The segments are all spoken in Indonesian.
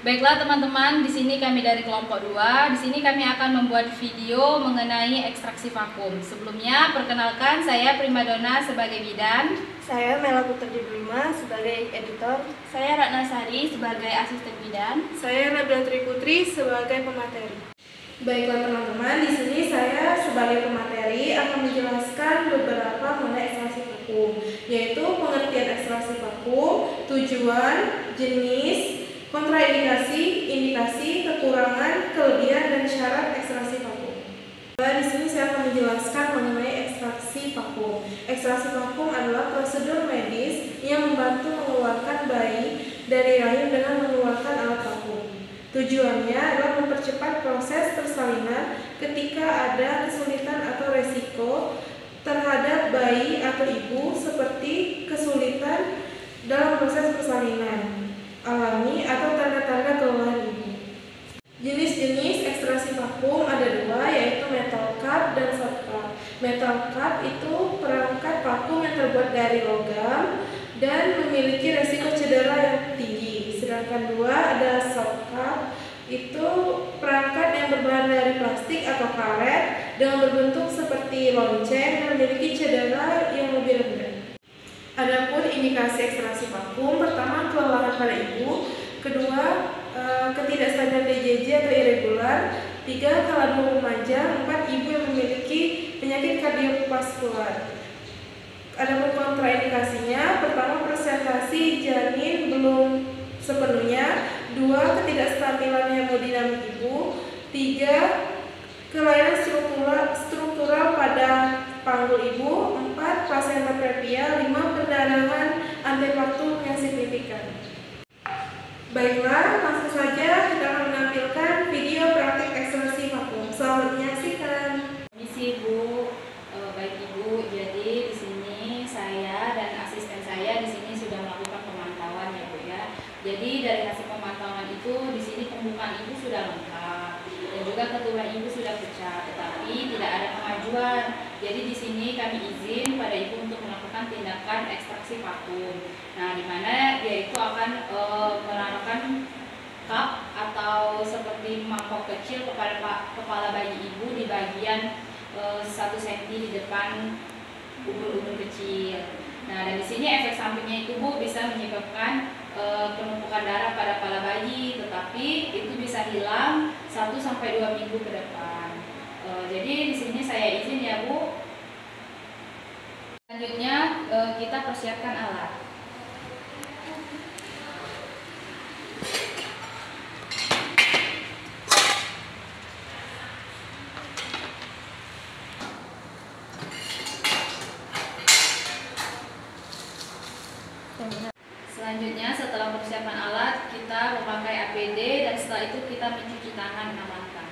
Baiklah teman-teman, di sini kami dari kelompok 2. Di sini kami akan membuat video mengenai ekstraksi vakum. Sebelumnya, perkenalkan saya Primadona sebagai bidan. Saya Mela Putri Bima sebagai editor. Saya Ratna Sari sebagai asisten bidan. Saya Nabila Tri Putri sebagai pemateri. Baiklah teman-teman, di sini saya sebagai pemateri akan menjelaskan beberapa mengenai ekstraksi vakum, yaitu pengertian ekstraksi vakum, tujuan, jenis, kontraindikasi, indikasi, kekurangan, kelebihan, dan syarat ekstraksi vakum. Di sini saya akan menjelaskan mengenai ekstraksi vakum. Ekstraksi vakum adalah prosedur medis yang membantu mengeluarkan bayi dari rahim dengan mengeluarkan alat vakum. Tujuannya adalah mempercepat proses persalinan ketika ada kesulitan atau resiko terhadap bayi atau ibu seperti kesulitan dalam proses persalinan alami atau tanda-tanda kelelahan ibu. Jenis-jenis ekstraksi vakum ada dua, yaitu metal cup dan soft cup. Metal cup itu perangkat vakum yang terbuat dari logam dan memiliki resiko cedera yang tinggi. Sedangkan dua ada soft cup, itu perangkat yang berbahan dari plastik atau karet dengan berbentuk seperti lonceng dan memiliki cedera yang lebih rendah. Adapun indikasi ekstraksi vakum, pertama kelelahan pada ibu, kedua ketidakstabilan DJJ atau irregular, tiga kealaman remaja, empat ibu yang memiliki penyakit kardiovaskular. Adapun kontraindikasinya, pertama presentasi janin belum sepenuhnya, dua ketidakstabilan hemodinamik ibu, tiga kelainan struktural pada panggul ibu, 4 plasenta previa, 5 perdarahan antefaktum yang signifikan. Baiklah, langsung saja kita akan menampilkan video praktik ekstraksi vakum. Selamat menyaksikan. Misi Bu, baik Ibu. Jadi di sini saya dan asisten saya di sini sudah melakukan pemantauan ya Bu ya. Jadi dari hasil pemantauan itu di sini pembukaan ibu sudah lengkap dan juga keturunan ibu sudah pecah, tetapi tidak ada kemajuan. Jadi di sini kami izin pada ibu untuk melakukan tindakan ekstraksi vakum. Nah, di mana dia itu akan menaruhkan cup atau seperti mangkok kecil kepada kepala bayi ibu di bagian 1 cm di depan ubur-ubur kecil. Nah, dan di sini efek sampingnya itu Bu bisa menyebabkan penumpukan darah pada kepala bayi, tetapi itu bisa hilang 1-2 minggu ke depan. Jadi di sini saya izin ya Bu. Selanjutnya kita persiapkan alat. Selanjutnya setelah persiapan alat, kita memakai APD dan setelah itu kita mencuci tangan amankan.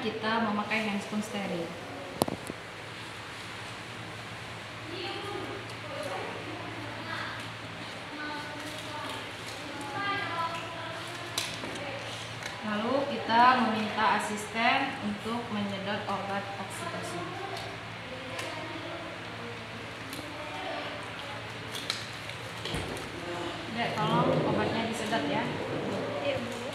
Kita memakai handscoon steril. Lalu kita meminta asisten untuk menyedot obat oksitosin. Dek, tolong obatnya disedot ya. Iya, Bu.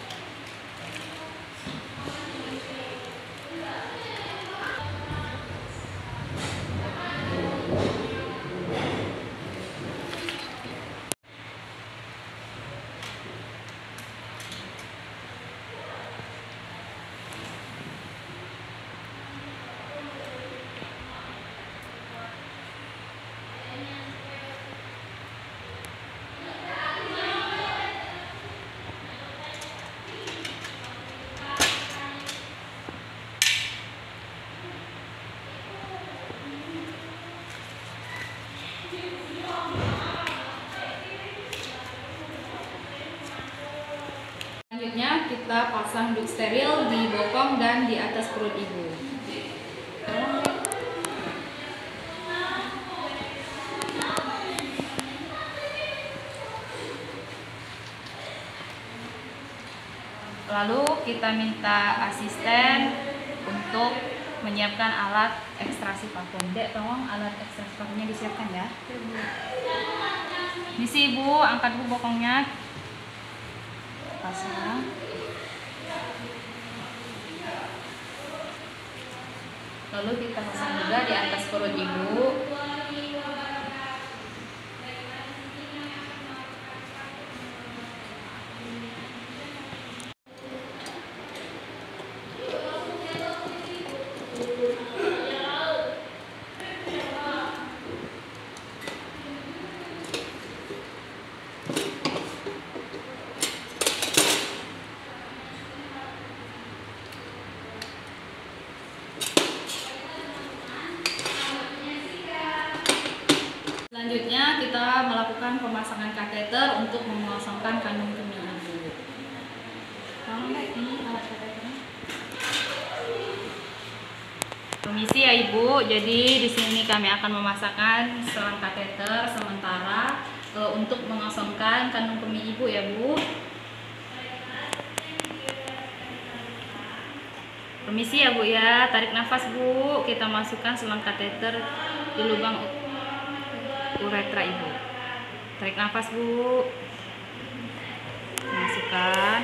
kita pasang duk steril di bokong dan di atas perut ibu. Lalu kita minta asisten untuk menyiapkan alat ekstraksi vakum. Dek, tolong alat ekstraksi vakumnya disiapkan ya. Misi ibu, angkat dulu bokongnya. Pasang. Lalu kita pasang juga di atas perut ibu. Selanjutnya kita melakukan pemasangan kateter untuk mengosongkan kandung kemih ibu. Ini alat kateternya. Permisi ya ibu, jadi di sini kami akan memasangkan selang kateter sementara untuk mengosongkan kandung kemih ibu ya bu. Permisi ya bu ya, tarik nafas bu, kita masukkan selang kateter di lubang uretra ibu. Tarik nafas bu, masukkan,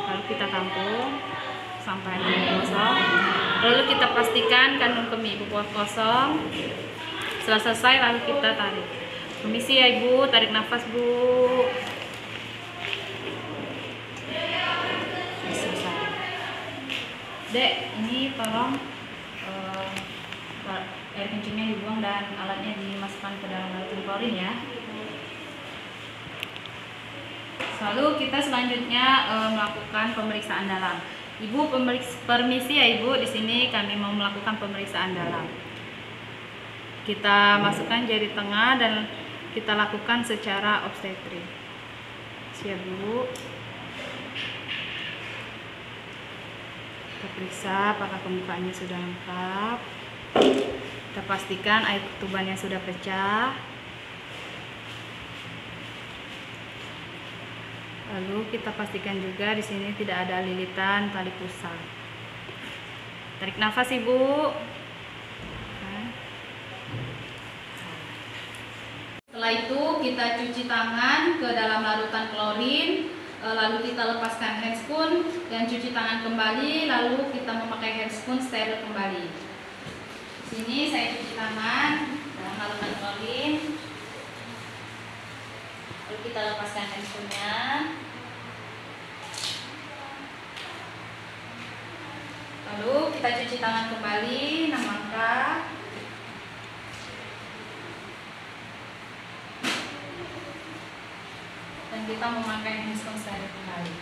lalu kita tampung sampai ini kosong. Lalu kita pastikan kandung kemih ibu kosong. Setelah selesai lalu kita tarik. Permisi ya ibu, tarik nafas bu. Selesai. Dek, ini tolong air kencingnya dibuang dan alatnya dimasukkan ke dalam larutan klorin ya. Lalu kita selanjutnya melakukan pemeriksaan dalam. Ibu permisi ya ibu, di sini kami mau melakukan pemeriksaan dalam. Kita masukkan jari tengah dan kita lakukan secara obstetri. Siap bu. Kita periksa apakah pembukaannya sudah lengkap. Kita pastikan air ketubannya sudah pecah. Lalu kita pastikan juga di sini tidak ada lilitan tali pusar. Tarik nafas ibu. Setelah itu kita cuci tangan ke dalam larutan klorin. Lalu kita lepaskan handscoon dan cuci tangan kembali. Lalu kita memakai handscoon steril kembali. Sini saya cuci tangan dalam larutan klorin. Lalu kita lepaskan handscoonnya. Lalu kita cuci tangan kembali 6 langkah. Dan kita memakai handscoon steril kembali.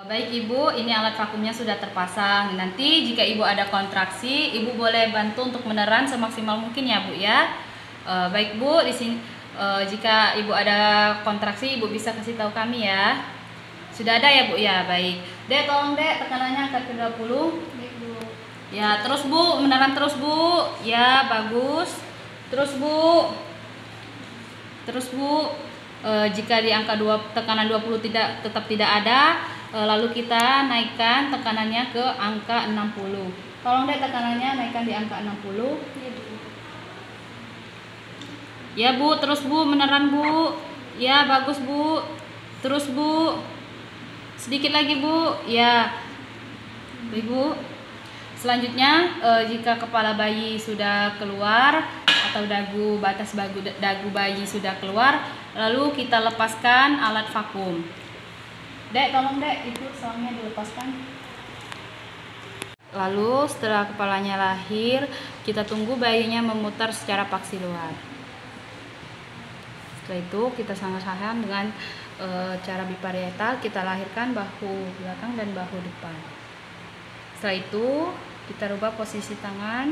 Baik ibu, ini alat vakumnya sudah terpasang. Nanti jika ibu ada kontraksi, ibu boleh bantu untuk meneran semaksimal mungkin ya bu ya. Baik bu, di sini jika ibu ada kontraksi, ibu bisa kasih tahu kami ya. Sudah ada ya bu ya, baik. Dek, tolong dek tekanannya angkat ke 20. Baik bu. Ya terus bu, meneran terus bu. Ya bagus. Terus bu. Terus bu. Jika di angka tekanan 20 tetap tidak ada, lalu kita naikkan tekanannya ke angka 60. Tolong deh tekanannya naikkan di angka 60. Ya bu, terus bu, meneran bu. Ya bagus bu. Terus bu. Sedikit lagi bu. Ya. Baik bu. Selanjutnya jika kepala bayi sudah keluar atau batas dagu bayi sudah keluar, lalu kita lepaskan alat vakum. Dek, tolong dek, itu selangnya dilepaskan. Lalu setelah kepalanya lahir, kita tunggu bayinya memutar secara paksi luar. Setelah itu kita sangga-sanggahan dengan cara biparietal, kita lahirkan bahu belakang dan bahu depan. Setelah itu kita rubah posisi tangan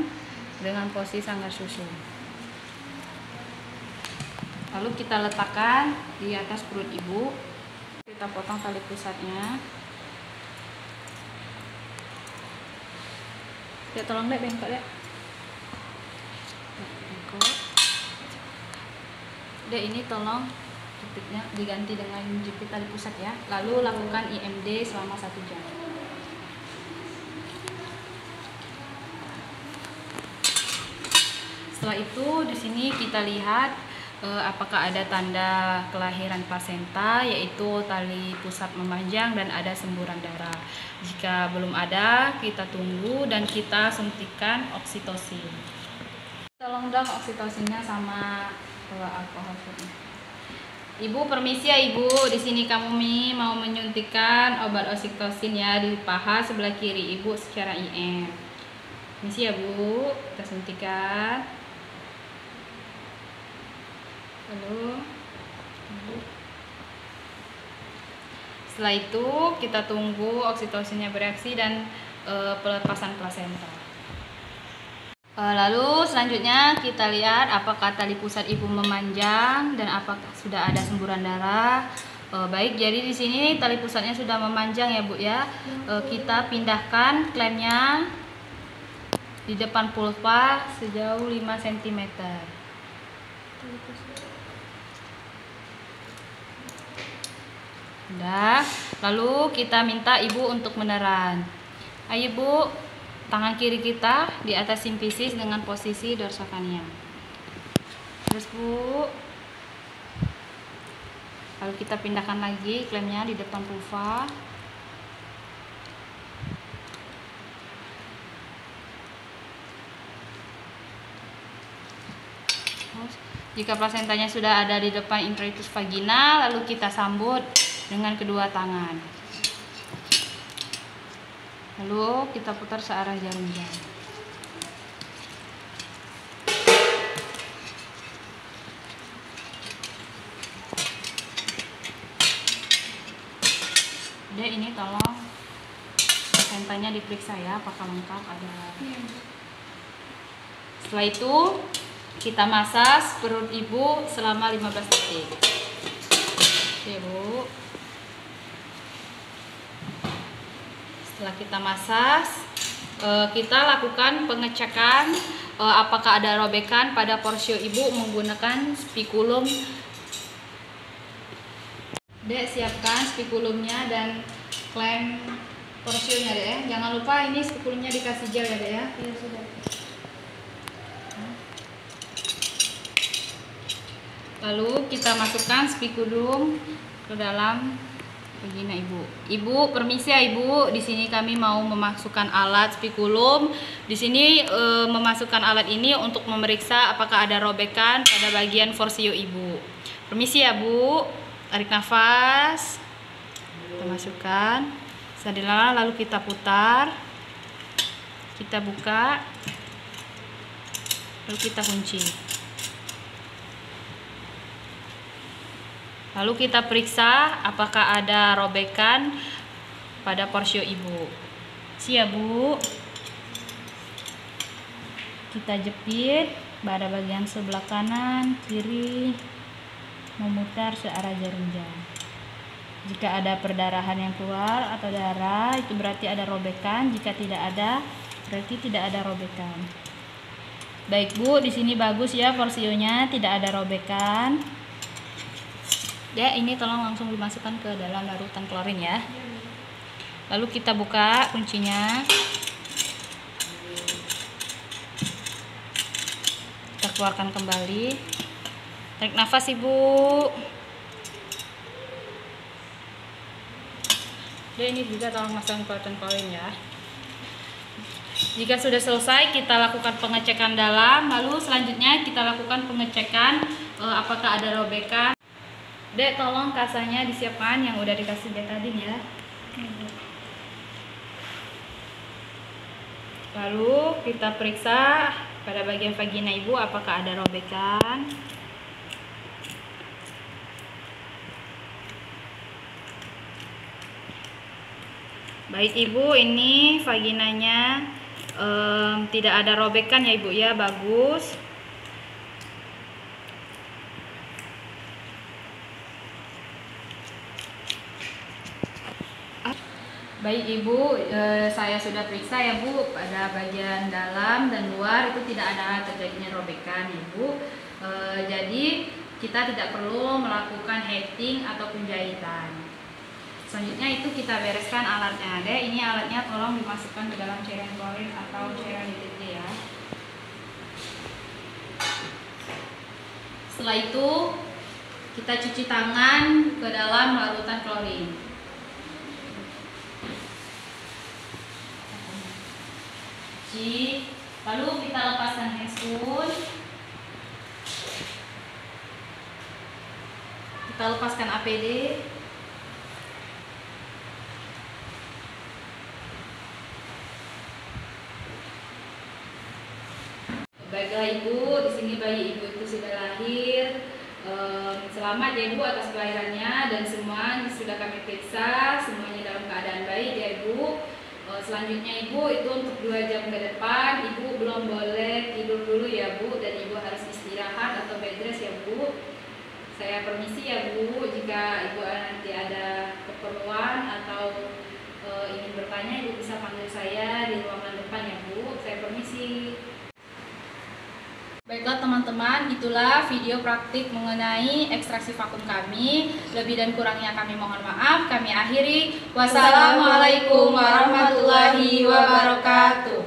dengan posisi sanggar susu. Lalu kita letakkan di atas perut ibu. Kita potong tali pusatnya. Ya, tolong dek bengkok dek. Bengkok. Dek, ini tolong jepitnya diganti dengan jepit tali pusat ya. Lalu lakukan IMD selama 1 jam. Setelah itu di sini kita lihat apakah ada tanda kelahiran plasenta, yaitu tali pusat memanjang dan ada semburan darah. Jika belum ada, kita tunggu dan kita suntikan oksitosin. Tolong dong oksitosinnya sama alkohol. Ibu, permisi ya ibu, di sini kami mau menyuntikkan obat oksitosin ya di paha sebelah kiri ibu secara IM. Permisi ya bu, kita suntikan. Lalu setelah itu kita tunggu oksitosinnya bereaksi dan pelepasan plasenta. Lalu selanjutnya kita lihat apakah tali pusat ibu memanjang dan apakah sudah ada semburan darah. Baik, jadi di sini tali pusatnya sudah memanjang ya bu ya. Kita pindahkan klemnya di depan vulva sejauh 5 cm. Udah, lalu kita minta ibu untuk meneran. Ayo bu, tangan kiri kita di atas simfisis dengan posisi dorsokania. Terus bu, lalu kita pindahkan lagi klemnya di depan vulva. Jika plasentanya sudah ada di depan introitus vagina, lalu kita sambut dengan kedua tangan. Lalu kita putar searah jarum jam. Dek, ini tolong plasentanya diperiksa ya, apakah lengkap ada. Setelah itu kita masas perut ibu selama 15 detik. Oke bu. Setelah kita masas, kita lakukan pengecekan apakah ada robekan pada porsio ibu menggunakan spikulum. Dek, siapkan spikulumnya dan klem porsionya dek ya. Jangan lupa ini spikulumnya dikasih gel ya dek ya. Iya sudah. Lalu kita masukkan spikulum ke dalam vagina ibu. Ibu, permisi ya ibu, di sini kami mau memasukkan alat spikulum. Di sini memasukkan alat ini untuk memeriksa apakah ada robekan pada bagian forsio ibu. Permisi ya bu, tarik nafas, kita masukkan, sadila, lalu kita putar, kita buka, lalu kita kunci. Lalu kita periksa apakah ada robekan pada porsio ibu. Siap bu. Kita jepit pada bagian sebelah kanan, kiri, memutar searah jarum jam. Jika ada perdarahan yang keluar atau darah, itu berarti ada robekan. Jika tidak ada, berarti tidak ada robekan. Baik bu, di sini bagus ya porsionya, tidak ada robekan. Ya, ini tolong langsung dimasukkan ke dalam larutan klorin ya. Lalu kita buka kuncinya. Kita keluarkan kembali. Tarik nafas ibu. Dan ini juga tolong masukkan larutan klorin ya. Jika sudah selesai, kita lakukan pengecekan dalam. Lalu selanjutnya kita lakukan pengecekan apakah ada robekan. Dek, tolong kasanya disiapkan yang udah dikasih betadine ya. Lalu kita periksa pada bagian vagina ibu apakah ada robekan. Baik ibu, ini vaginanya tidak ada robekan ya ibu ya, bagus. Baik ibu, saya sudah periksa ya bu, pada bagian dalam dan luar itu tidak ada terjadinya robekan ibu. Jadi kita tidak perlu melakukan heading ataupun jahitan. Selanjutnya itu kita bereskan alatnya. Dek, ini alatnya tolong dimasukkan ke dalam cairan klorin atau cairan deterjen ya. Setelah itu kita cuci tangan ke dalam larutan klorin. Lalu kita lepaskan handscoon, kita lepaskan APD, baiklah ibu, di sini bayi ibu itu sudah lahir. Selamat ya ibu atas kelahirannya, dan semua sudah kami periksa, semuanya dalam keadaan baik ya ibu. Selanjutnya ibu itu untuk 2 jam ke depan ibu belum boleh tidur dulu ya bu, dan ibu harus istirahat atau bed rest ya bu. Saya permisi ya bu, jika ibu nanti ada keperluan atau ingin bertanya ibu bisa panggil saya di ruangan depan ya bu. Saya permisi. Baiklah teman-teman, itulah video praktik mengenai ekstraksi vakum kami. Lebih dan kurangnya kami mohon maaf. Kami akhiri. Wassalamualaikum warahmatullahi wabarakatuh.